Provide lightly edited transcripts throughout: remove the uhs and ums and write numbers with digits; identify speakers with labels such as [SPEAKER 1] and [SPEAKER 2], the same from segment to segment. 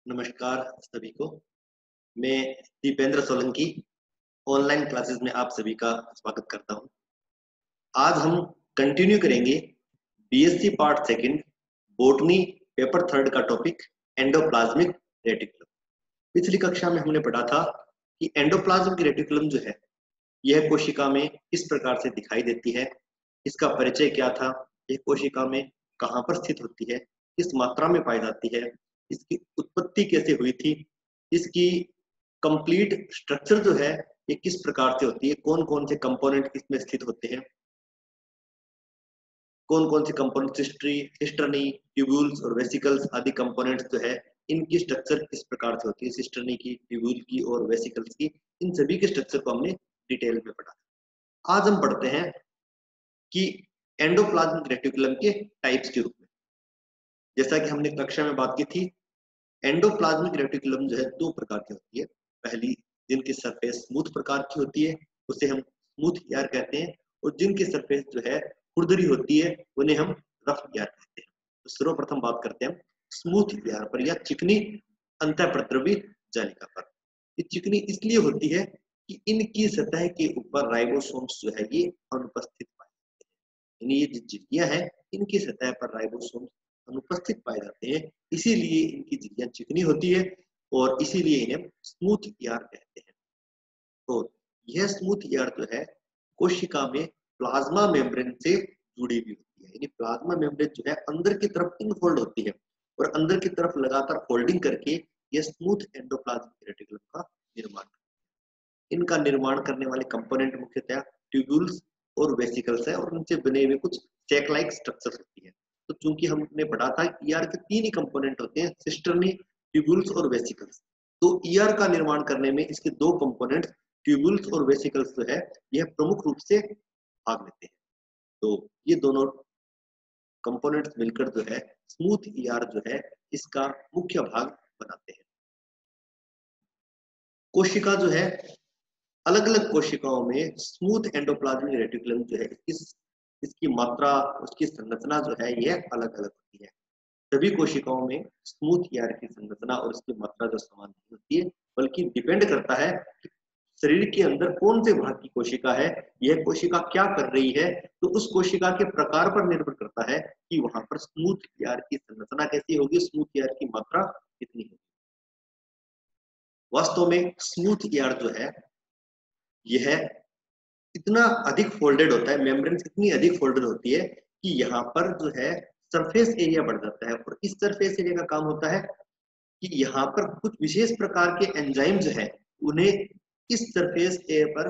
[SPEAKER 1] नमस्कार सभी को। मैं दीपेंद्र सोलंकी ऑनलाइन क्लासेस में आप सभी का स्वागत करता हूं। आज हम कंटिन्यू करेंगे BSc part second botany paper third का टॉपिक एंडोप्लाज्मिक रेटिकुलम। पिछली कक्षा में हमने पढ़ा था कि एंडोप्लाज्मिक रेटिकुलम जो है यह कोशिका में इस प्रकार से दिखाई देती है। इसका परिचय क्या था, यह कोशिका में कहाँ पर स्थित होती है, किस मात्रा में पाई जाती है, इसकी उत्पत्ति कैसे हुई थी, इसकी कंप्लीट स्ट्रक्चर जो है ये किस प्रकार से होती है, कौन कौन से कंपोनेंट इसमें स्थित होते हैं, कौन कौन से कंपोनेंट सिस्टर्नी, ट्यूब्यूल्स और वेसिकल्स आदि कंपोनेंट्स जो है इनकी स्ट्रक्चर किस प्रकार से होती है, सिस्टर्नी की, ट्यूब्यूल की और वेसिकल्स की, इन सभी के स्ट्रक्चर को हमने डिटेल में पढ़ा। आज हम पढ़ते हैं कि एंडोप्लाज्मिक रेटिकुलम के टाइप्स के रूप में। जैसा कि हमने कक्षा में बात की थी, एंडोप्लाज्मिक रेटिकुलम जो है दो प्रकार की होती है। पहली, जिनकी सरफेस स्मूथ प्रकार की होती है उसे हम स्मूथ ईआर कहते हैं, और जिनकी सरफेस जो है खुरदरी होती है उन्हें हम रफ ईआर कहते हैं। तो सर्वप्रथम बात करते हैं स्मूथ ईआर पर या चिकनी अंतःप्रद्रवी जालिका पर। ये चिकनी इसलिए होती है कि इनकी सतह के ऊपर राइबोसोम्स जो है ये अनुपस्थित पाए जाते हैं। यानी ये जो झिल्लियां हैं इनकी सतह पर राइबोसोम्स अनुपस्थित पाए जाते हैं, इसीलिए इनकी झिल्लियां चिकनी होती है और इसीलिए इन्हें स्मूथ ईआर कहते हैं। तो यह स्मूथ ईआर जो है कोशिका में प्लाज्मा मेम्ब्रेन से जुड़ी हुई होती है। यानी प्लाज्मा मेम्ब्रेन जो है अंदर की तरफ इनफोल्ड होती है और अंदर की तरफ लगातार फोल्डिंग करके यह स्मूथ एंडोप्लाज्मिक रेटिकुलम का निर्माण करती है। इनका निर्माण करने वाले कंपोनेंट मुख्यतः ट्यूब्यूल्स और वेसिकल्स है और उनसे बने हुए कुछ सैक लाइक स्ट्रक्चर्स होती है। तो चूंकि हमने पढ़ा था ईआर के तीन ही कंपोनेंट होते हैं, सिस्टर्नी, ट्यूब्यूल्स और वेसिकल्स। तो ईआर का निर्माण करने में इसके दो कंपोनेंट्स ट्यूब्यूल्स और वेसिकल्स जो है यह प्रमुख रूप से भाग लेते हैं। तो ये दोनों कंपोनेंट्स मिलकर जो है स्मूथ ईआर जो है इसका मुख्य भाग बनाते हैं। कोशिका जो है अलग अलग कोशिकाओं में स्मूथ एंडोप्लाज्मिक रेटिकुलम जो है इसकी मात्रा, उसकी संरचना जो है यह अलग अलग होती है। सभी कोशिकाओं में स्मूथ ईआर की संरचना और उसकी मात्रा जो समान नहीं होती है, बल्कि डिपेंड करता है कि शरीर के अंदर कौन से भाग की कोशिका है, यह कोशिका क्या कर रही है। तो उस कोशिका के प्रकार पर निर्भर करता है कि वहां पर स्मूथ ईआर की संरचना कैसी होगी, स्मूथ ईआर की मात्रा कितनी होगी। वास्तव में स्मूथ ईआर जो है यह इतना अधिक फोल्डेड होता है, मेम्ब्रेन इतनी अधिक फोल्डेड होती है कि यहाँ पर जो है सरफेस एरिया बढ़ जाता है। और इस सरफेस एरिया का काम होता है कि यहाँ पर कुछ विशेष प्रकार के एंजाइम जो है उन्हें इस सरफेस एरिया पर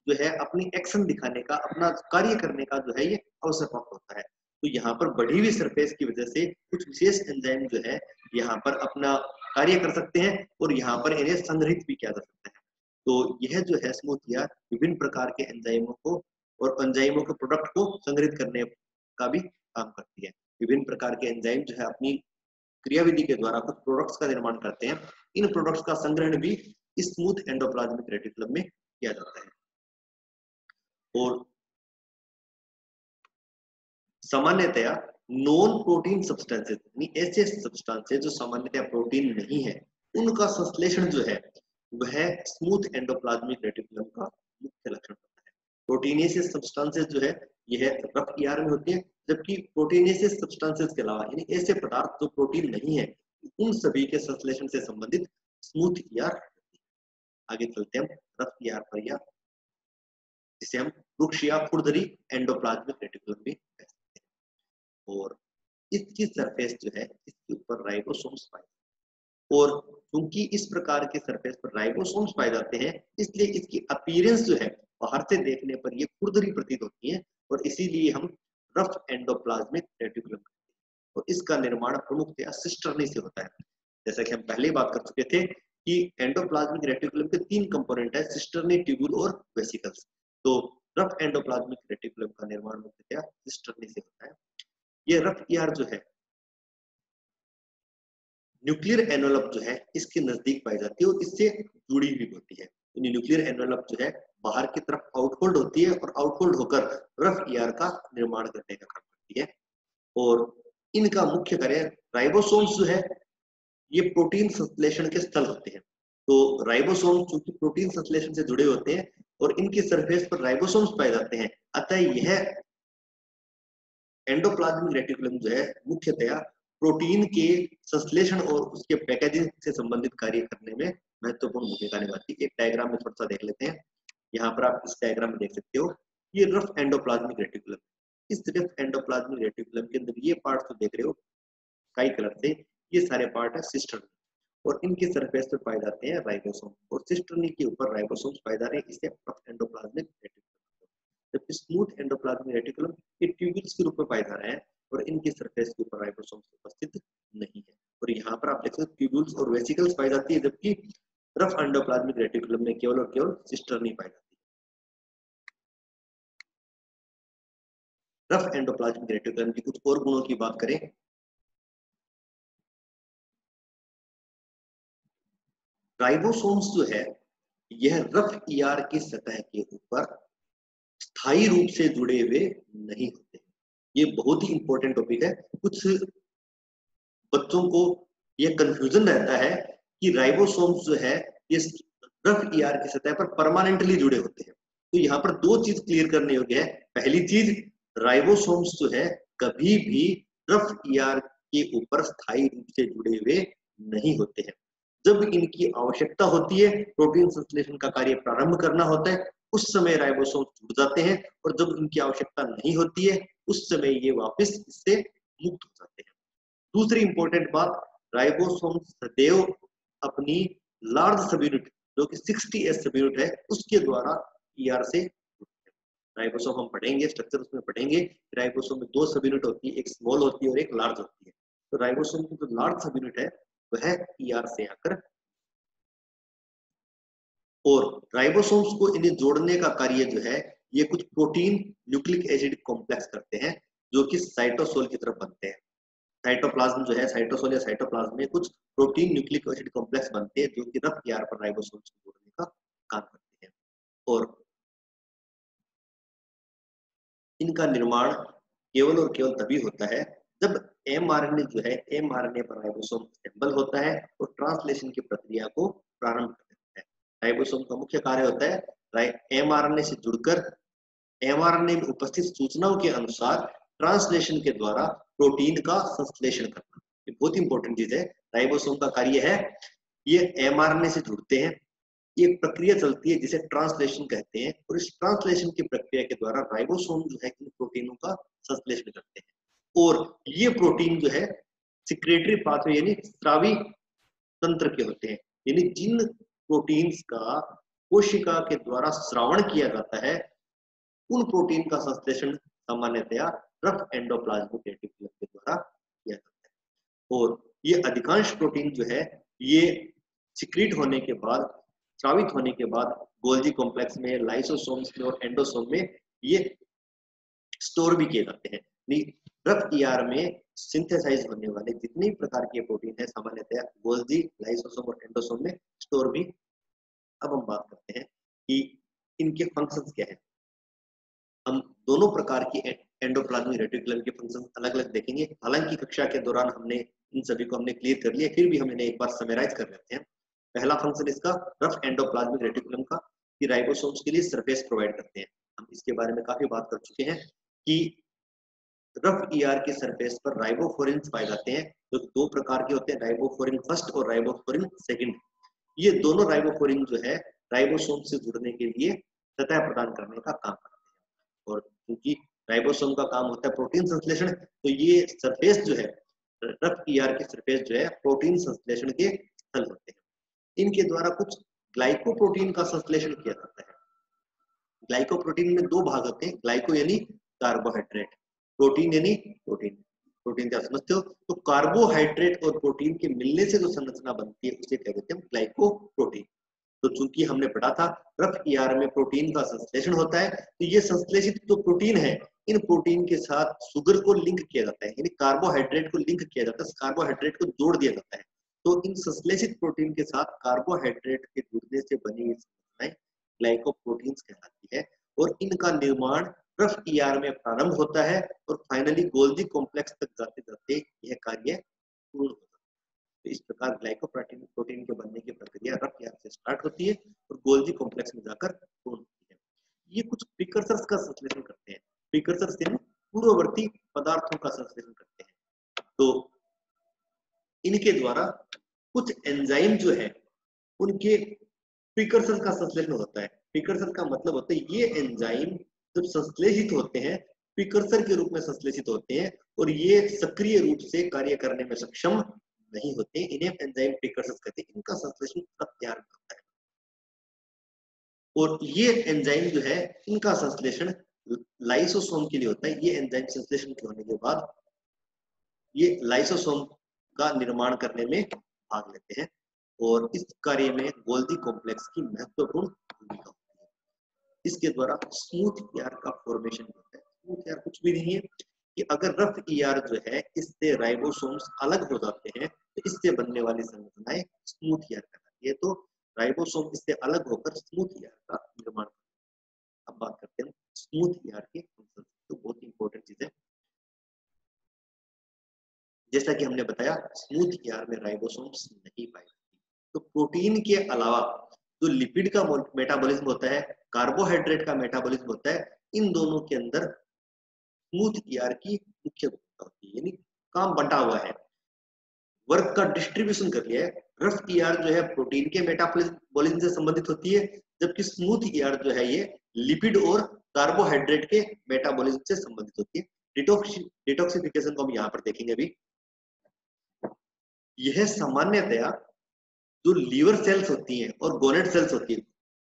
[SPEAKER 1] जो है अपनी एक्शन दिखाने का, अपना कार्य करने का जो है ये अवसर प्राप्त होता है। तो यहाँ पर बढ़ी हुई सरफेस की वजह से कुछ विशेष एंजाइम जो है यहाँ पर अपना कार्य कर सकते हैं और यहाँ पर इन्हें संग्रहित भी किया जा सकता है। तो यह जो है स्मूथ ईआर विभिन्न प्रकार के एंजाइमों को और एंजाइमों के प्रोडक्ट को संग्रहित करने का भी काम करती है। विभिन्न प्रकार के एंजाइम जो है अपनी क्रियाविधि के द्वारा कुछ प्रोडक्ट्स का निर्माण करते हैं। इन प्रोडक्ट्स का संग्रहण भी इस स्मूथ एंडोप्लाज्मिक रेटिकुलम में किया जाता है। और सामान्यतया नॉन प्रोटीन सब्सटेंसेस, यानी ऐसे सब्सटेंसेस जो सामान्यतया प्रोटीन नहीं है, उनका संश्लेषण जो है वह स्मूथ एंडोप्लाज्मिक रेटिकुलम का मुख्य लक्षण होता है। प्रोटीनेसियस सब्सटेंसेस जो है यह रफ ईआर में होती है, जबकि प्रोटीनेसियस सब्सटेंसेस के अलावा यानी ऐसे पदार्थ जो प्रोटीन नहीं है उन सभी के संश्लेषण से संबंधित स्मूथ ईआर। आगे चलते हैं रफ ईआर पर, या जिसे हम वृक्ष या खुरदरी एंडोप्लाज्मिक रेटिकुलम भी कहते हैं। और इसकी सरफेस जो है इसके ऊपर राइबोसोम्स पाए, और क्योंकि इस प्रकार के सरफेस पर राइबोसोम्स पाए जाते हैं इसलिए इसकी अपीयरेंस जो है बाहर से देखने पर ये खुरदरी प्रतीत होती है, और इसीलिए हम रफ एंडोप्लाज्मिक रेटिकुलम कहते हैं। और इसका निर्माण प्रमुखतया सिस्टर्नी से होता है। जैसा कि हम पहले बात कर चुके थे कि एंडोप्लाज्मिक रेटिकुलम के तीन कंपोनेंट है, सिस्टर्नी, ट्यूब्यूल और वेसिकल्स। तो रफ एंडोप्लाज्मिक रेटिकुलम का निर्माण मुख्यतः सिस्टर्नी से होता है। ये रफ ईआर जो है न्यूक्लियर एनवेलप जो है इसके नजदीक पाई जाती है और इससे जुड़ी हुई होती है। न्यूक्लियर एनवेलप जो है बाहर की तरफ आउटफोल्ड होती है और आउटफोल्ड होकर रफ ईआर का निर्माण करने का काम करती है। और इनका मुख्य कार्य राइबोसोम्स जो है ये प्रोटीन संश्लेषण के स्थल होते हैं। तो राइबोसोम चूंकि प्रोटीन संश्लेषण से जुड़े होते हैं और इनकी सरफेस पर राइबोसोम्स पाए जाते हैं, अतः यह एंडोप्लाज्मिक रेटिकुलम जो है मुख्यतया प्रोटीन के संश्लेषण और उसके पैकेजिंग से संबंधित कार्य करने में महत्वपूर्ण भूमिका निभाती है। एक डायग्राम में थोड़ा सा देख लेते हैं। यहाँ पर आप इस डायग्राम में देख सकते हो, ये रफ एंडोप्लाज्मिक रेटिकुलम। इस रफ एंडोप्लाज्मिक रेटिकुलम के अंदर ये पार्ट तो देख रहे हो काई कलर से, ये सारे पार्ट है सिस्टर्नी और इनके सरफेस पर पाए जाते हैं राइबोसोम और सिस्टर्नी के ऊपर राइबोसोम्स पाए जा रहे हैं। इसे रफ एंडोप्लाज्मिक रेटिकुलम। जबकि स्मूथ एंडोप्लाज्मिक रेटिकुलम ये ट्यूब्यूल्स के रूप में पाए जा रहे हैं और इनकी सरफेस के ऊपर राइबोसोम्स उपस्थित नहीं है। और यहाँ पर आप देख सकते हो ट्यूब्यूल्स और वेसिकल्स पाई जाती है, जबकि रफ एंडोप्लाज्मिक रेटिकुलम में केवल और केवल सिस्टर्नी पाई जाती है। रफ एंडोप्लाज्मिक रेटिकुलम की कुछ और गुणों की बात करें, राइबोसोम्स जो है यह रफ ईआर की सतह के ऊपर स्थायी रूप से जुड़े हुए नहीं होते। ये बहुत ही इंपॉर्टेंट टॉपिक है। कुछ बच्चों को यह कंफ्यूजन रहता है कि राइबोसोम्स जो है ये रफ ईआर की सतह पर परमानेंटली जुड़े होते हैं। तो यहाँ पर दो चीज क्लियर करने योग्य है। पहली चीज, राइबोसोम्स जो है कभी भी रफ ईआर के ऊपर स्थायी रूप से जुड़े हुए नहीं होते हैं। जब इनकी आवश्यकता होती है, प्रोटीन संश्लेषण का कार्य प्रारंभ करना होता है, उस समय राइबोसोम जुड़ जाते हैं और जब इनकी आवश्यकता नहीं होती है उस समय ये वापस इससे मुक्त हो जाते हैं। दूसरी इंपॉर्टेंट बात, राइबोसोम सदैव अपनी लार्ज सब यूनिट जो कि 60S सब यूनिट है उसके द्वारा ईआर से जुड़ते हैं। राइबोसोम हम पढ़ेंगे, स्ट्रक्चर उसमें पढ़ेंगे। राइबोसोम में दो सब यूनिट होती है, एक स्मॉल होती है और एक लार्ज होती है। तो राइबोसोम की जो लार्ज सब यूनिट है वह ईआर से आकर, और राइबोसोम्स को इन्हें जोड़ने का कार्य जो है ये कुछ प्रोटीन न्यूक्लिक एसिड कॉम्प्लेक्स करते हैं जो कि साइटोसोल की तरफ बनते हैं। साइटोप्लाज्म जो है, साइटोसोल या साइटोप्लाज्म में कुछ प्रोटीन न्यूक्लिक एसिड कॉम्प्लेक्स बनते हैं जो कि रफ ईआर पर राइबोसोम्स को जोड़ने का काम करते हैं। और इनका निर्माण केवल और केवल तभी होता है जब एमआरएनए जो है, एमआरएनए पर राइबोसोम असेंबल होता है और ट्रांसलेशन की प्रक्रिया को प्रारंभ कर देता है। राइबोसोम का मुख्य कार्य होता है एमआरएनए से जुड़कर एमआरएनए में उपस्थित सूचनाओं के अनुसार ट्रांसलेशन के द्वारा प्रोटीन का संश्लेषण करना। ये बहुत इंपॉर्टेंट चीज है। राइबोसोम का कार्य है, ये एमआरएनए से जुड़ते हैं, ये प्रक्रिया चलती है जिसे ट्रांसलेशन कहते हैं और इस ट्रांसलेशन की प्रक्रिया के द्वारा राइबोसोम जो है इन प्रोटीनों का संश्लेषण करते हैं और ये प्रोटीन जो है सिक्रेटरी पाथवे यानी स्रावी तंत्र के होते हैं। यानी जिन प्रोटीन्स का कोशिका के द्वारा श्रावण किया जाता है उन प्रोटीन का संश्लेषण सामान्यतया रफ एंडोप्लाज्मिक रेटिकुलम के द्वारा किया जाता है। और ये अधिकांश प्रोटीन जो है ये सिक्रीट होने के बाद, स्रावित होने के बाद गोल्जी कॉम्प्लेक्स में, लाइसोसोम्स में और एंडोसोम में ये स्टोर भी किए जाते हैं। रफ ईआर में सिंथेसाइज होने वाले जितने प्रकार के प्रोटीन है सामान्यतया गोल्जी, लाइसोसोम और एंडोसोम में स्टोर भी। अब हम बात करते हैं कि इनके फंक्शंस क्या है। हम दोनों प्रकार की एंडोप्लाज्मिक रेटिकुलम के फंक्शन अलग अलग देखेंगे। हालांकि कक्षा के दौरान हमने इन सभी को हमने क्लियर कर लिया, फिर भी हम इन्हें एक बार समराइज कर लेते हैं। पहला फंक्शन इसका रफ एंडोप्लाज्मिक रेटिकुलम का कि राइबोसोम्स के लिए सरफेस प्रोवाइड करते हैं। हम इसके बारे में काफी बात कर चुके हैं कि रफ ईआर के सरफेस पर राइबोफोरिन्स पाए जाते हैं जो दो प्रकार के होते हैं, राइबोफोरिन फर्स्ट और राइबोफोरिन सेकंड। ये दोनों राइबोफोरिन जो है राइबोसोम से जुड़ने के लिए सतह प्रदान करने का काम करते हैं। और क्योंकि राइबोसोम का काम होता है प्रोटीन संश्लेषण, तो ये सरफेस जो है रफ ईआर के सरफेस जो है प्रोटीन संश्लेषण के स्थल होते हैं। इनके द्वारा कुछ ग्लाइकोप्रोटीन का संश्लेषण किया जाता है। ग्लाइकोप्रोटीन में दो भाग होते हैं, ग्लाइको यानी कार्बोहाइड्रेट, प्रोटीन यानी प्रोटीन। प्रोटीन क्या समझते हो? तो कार्बोहाइड्रेट और प्रोटीन के मिलने से जो संरचना बनती है उसे कह देते हैं ग्लाइकोप्रोटीन। तो चूंकि हमने पढ़ा था रफ ईआर में प्रोटीन का संश्लेषण होता है, तो ये संश्लेषित जो प्रोटीन है इन प्रोटीन के साथ शुगर को लिंक किया जाता है, यानी कार्बोहाइड्रेट को लिंक किया जाता है, कार्बोहाइड्रेट को जोड़ दिया जाता है। तो इन संश्लेषित प्रोटीन के साथ कार्बोहाइड्रेट के जुड़ने से बनी हुई संरचनाएं ग्लाइकोप्रोटीन्स कहलाती है और इनका निर्माण रफ ईआर में प्रारंभ होता है और फाइनली गोल्जी कॉम्प्लेक्स तक जाते जाते यह कार्य पूर्ण होता है। तो इस प्रकार ग्लाइकोप्रोटीन प्रोटीन के बनने की प्रक्रिया रफ यार्ड से स्टार्ट होती है और गोल्गी कॉम्प्लेक्स में जाकर पूर्ण होती है। ये कुछ प्रिकर्सर्स का संश्लेषण करते हैं। प्रिकर्सर्स यानी पूर्ववर्ती पदार्थों का संश्लेषण करते हैं। तो इनके द्वारा कुछ एंजाइम जो है उनके प्रिकर्सर का संश्लेषण होता है। प्रिकर्सर का मतलब होता है ये एंजाइम जब संश्लेषित होते हैं प्रिकर्सर के रूप में संश्लेषित होते हैं और ये सक्रिय रूप से कार्य करने में सक्षम नहीं होते, इन्हें एंजाइम प्रिकर्सर कहते हैं। इनका संश्लेषण तैयार होता है और ये एंजाइम जो है इनका संश्लेषण लाइसोसोम के लिए होता है। ये एंजाइम संश्लेषण के होने के बाद ये लाइसोसोम का निर्माण करने में भाग लेते हैं और इस कार्य में गोल्गी कॉम्प्लेक्स की महत्वपूर्ण भूमिका होती है। इसके द्वारा स्मूथ ईआर का फॉर्मेशन होता है। स्मूथ ईआर कुछ भी नहीं है कि अगर रफ ईआर जो है इससे राइबोसोम्स अलग हो जाते हैं तो इससे बनने वाली संरचनाएं स्मूथ ईआर कहलाती है। तो राइबोसोम इससे अलग होकर स्मूथ ईआर का निर्माण करते हैं। अब बात करते हैं स्मूथ ईआर के फंक्शन। तो बहुत इंपॉर्टेंट चीज है। जैसा कि हमने बताया स्मूथ ईआर में राइबोसोम्स नहीं पाए जाते। तो प्रोटीन के अलावा जो लिपिड का मेटाबॉलिज्म होता है, कार्बोहाइड्रेट का मेटाबॉलिज्म होता है, इन दोनों के अंदर स्मूथ ईआर की मुख्य भूमिका होती है। यानी काम बंटा हुआ है, वर्क का डिस्ट्रीब्यूशन कर लिया है। रफ ईआर जो है प्रोटीन के मेटाबॉलिज्म से संबंधित होती है, जबकि स्मूथ ईआर जो है ये लिपिड और कार्बोहाइड्रेट के मेटाबॉलिज्म से संबंधित होती है। डिटॉक्सिफिकेशन को हम यहाँ पर देखेंगे अभी। यह सामान्यतया जो लीवर सेल्स होती हैं और गोनेट सेल्स होती है,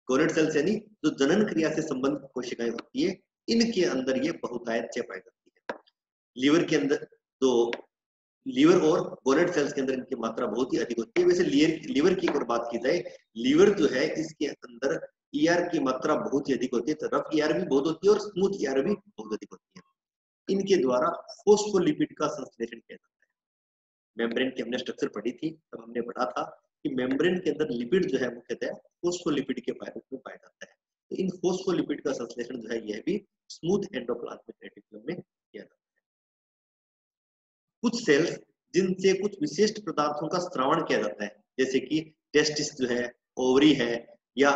[SPEAKER 1] गोनेट सेल्स यानी जो जनन क्रिया से संबंधित कोशिकाएं होती है, इनके अंदर ये बहुतायत से पाई जाती है। लीवर के अंदर तो लीवर और गोनेट सेल्स के अंदर इनकी मात्रा बहुत ही अधिक होती है। वैसे लीवर की अगर बात की जाए, लीवर जो है इसके अंदर ईआर की मात्रा बहुत ही अधिक होती है। तो रफ ईआर भी बहुत होती है और स्मूथ ईआर भी बहुत अधिक होती है। इनके द्वारा फोस्फोलिपिड का संश्लेषण किया जाता है। मेम्ब्रेन की हमने स्ट्रक्चर पढ़ी थी, तब हमने पढ़ा था कि मेम्ब्रेन के अंदर लिपिड जो है मुख्यतः फोस्फोलिपिड के रूप में पाया जाता है। तो इन फोस्फोलिपिड का संश्लेषण जो है यह भी स्मूथ एंडोप्लाज्मिक रेटिकुलम में किया जाता है। कुछ सेल्स जिनसे कुछ विशिष्ट पदार्थों का स्रावण किया जाता है, जैसे कि टेस्टिस जो है, ओवरी है, या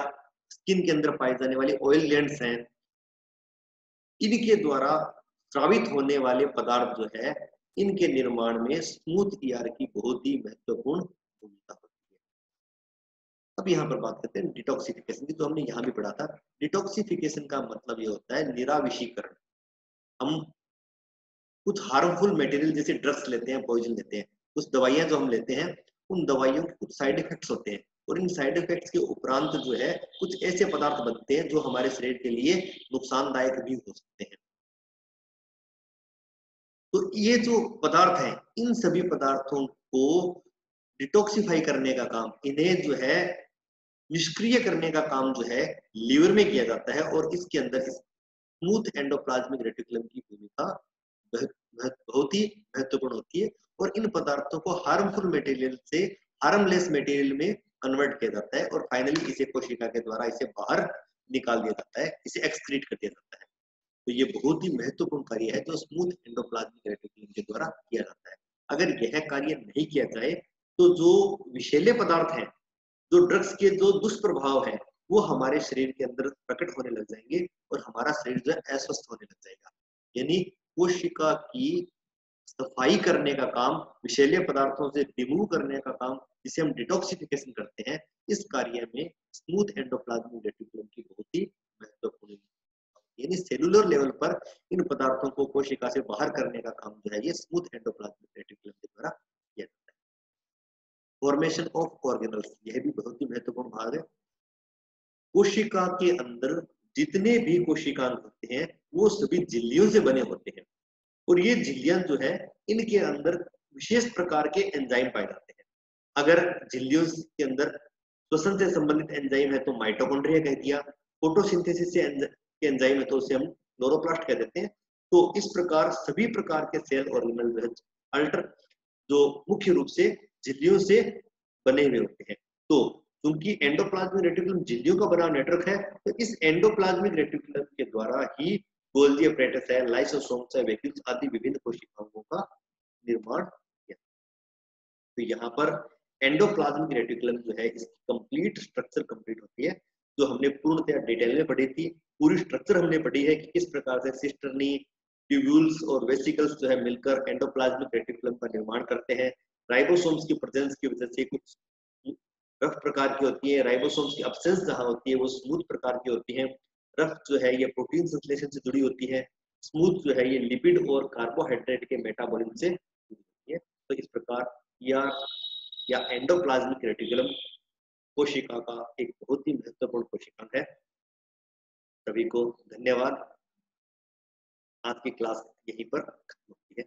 [SPEAKER 1] स्किन के अंदर पाई जाने वाली ऑयल ग्लैंड्स हैं, इनके द्वारा स्रावित होने वाले पदार्थ जो है इनके निर्माण में स्मूथ ईआर की बहुत ही महत्वपूर्ण भूमिका होती है। अब यहाँ पर बात करते हैं डिटॉक्सिफिकेशन की, तो हमने यहाँ भी पढ़ा था। डिटॉक्सिफिकेशन का मतलब ये होता है निराविषीकरण। हम कुछ हार्मफुल मटेरियल जैसे ड्रग्स लेते हैं, पॉइजन लेते हैं, कुछ दवाइयां जो हम लेते हैं उन दवाइयों के कुछ साइड इफेक्ट्स होते हैं और इन साइड इफेक्ट्स के उपरांत जो है कुछ ऐसे पदार्थ बनते हैं जो हमारे शरीर के लिए नुकसानदायक भी हो सकते हैं। तो ये जो पदार्थ हैं, इन सभी पदार्थों को डिटॉक्सिफाई करने का काम, इन्हें जो है निष्क्रिय करने का काम जो है लीवर में किया जाता है और इसके अंदर स्मूथ एंडोप्लाज्मिक रेटिकुलम की भूमिका बहुत ही महत्वपूर्ण होती है और इन पदार्थों को हार्मफुल मटेरियल से हार्मलेस मटेरियल में कन्वर्ट किया जाता है और फाइनली इसे कोशिका के द्वारा इसे बाहर निकाल दिया जाता है, इसे एक्सक्रीट कर दिया जाता है। तो ये बहुत ही महत्वपूर्ण कार्य है जो स्मूथ एंडोप्लाज्मिक रेटिकुलम के द्वारा किया जाता है। अगर यह कार्य नहीं किया जाए तो जो विषैले पदार्थ हैं, जो ड्रग्स के जो दुष्प्रभाव हैं, वो हमारे शरीर के अंदर प्रकट होने लग जाएंगे और हमारा शरीर जो है अस्वस्थ होने लग जाएगा। यानी कोशिका की सफाई करने का काम, विषैले पदार्थों से रिमूव करने का काम, जिसे हम डिटॉक्सिफिकेशन करते हैं, इस कार्य में स्मूथ एंडोप्लाज्मिक रेटिकुलम की बहुत ही महत्वपूर्ण, यानी सेलुलर लेवल पर इन पदार्थों को कोशिका से बाहर करने का काम जो है ये स्मूथ एंडोप्लाज्मिक रेटिकुलम के द्वारा किया जाता है। फॉर्मेशन ऑफ ऑर्गेनल्स, यह भी बहुत ही महत्वपूर्ण भाग है। कोशिका के अंदर जितने भी कोशिकांग होते हैं वो सभी झिल्लियों से बने होते हैं और ये झिल्लियां जो है इनके अंदर विशेष प्रकार के एंजाइम पाए जाते हैं। अगर झिल्लियों के अंदर श्वसन से संबंधित एंजाइम है तो माइटोकॉन्ड्रिया कह दिया, फोटोसिंथेसिस से एंजाइम है तो उसे हम क्लोरोप्लास्ट कह देते हैं। तो इस प्रकार सभी प्रकार के सेल ऑर्गेनल अल्टर जो मुख्य रूप से झिल्लियों से बने हुए होते हैं। तो क्योंकि एंडोप्लाज्मिक रेटिकुलम झिल्लियों का बना नेटवर्क है, तो इस एंडोप्लाज्मिक रेटिकुलम के द्वारा ही गोल्गी अपैरेटस है, लाइसोसोम्स है, वैक्यूल्स आदि विभिन्न कोशिकाओं का निर्माण किया। तो यहाँ पर एंडोप्लाज्मिक रेटिकुलम जो है इसकी कंप्लीट स्ट्रक्चर कंप्लीट होती है, जो हमने पूर्णतया डिटेल में पढ़ी थी। पूरी स्ट्रक्चर हमने पढ़ी है कि किस प्रकार से सिस्टर्नी, ट्यूब्यूल्स और वेसिकल्स जो है मिलकर एंडोप्लाज्मिक रेटिकुलम का निर्माण करते हैं। राइबोसोम्स की प्रेजेंस की वजह से कुछ रफ प्रकार की होती है, राइबोसोम्स की एब्सेंस जहां होती है वो स्मूथ प्रकार की होती है। रफ जो है ये प्रोटीन संश्लेषण से जुड़ी होती है, स्मूथ जो है ये लिपिड और कार्बोहाइड्रेट के मेटाबॉलिज्म से जुड़ी होती है। तो इस प्रकार या एंडोप्लाज्मिक रेटिकुलम कोशिका का एक बहुत ही महत्वपूर्ण कोशिकांग है। सभी को धन्यवाद। आज की क्लास यहीं पर खत्म होती है।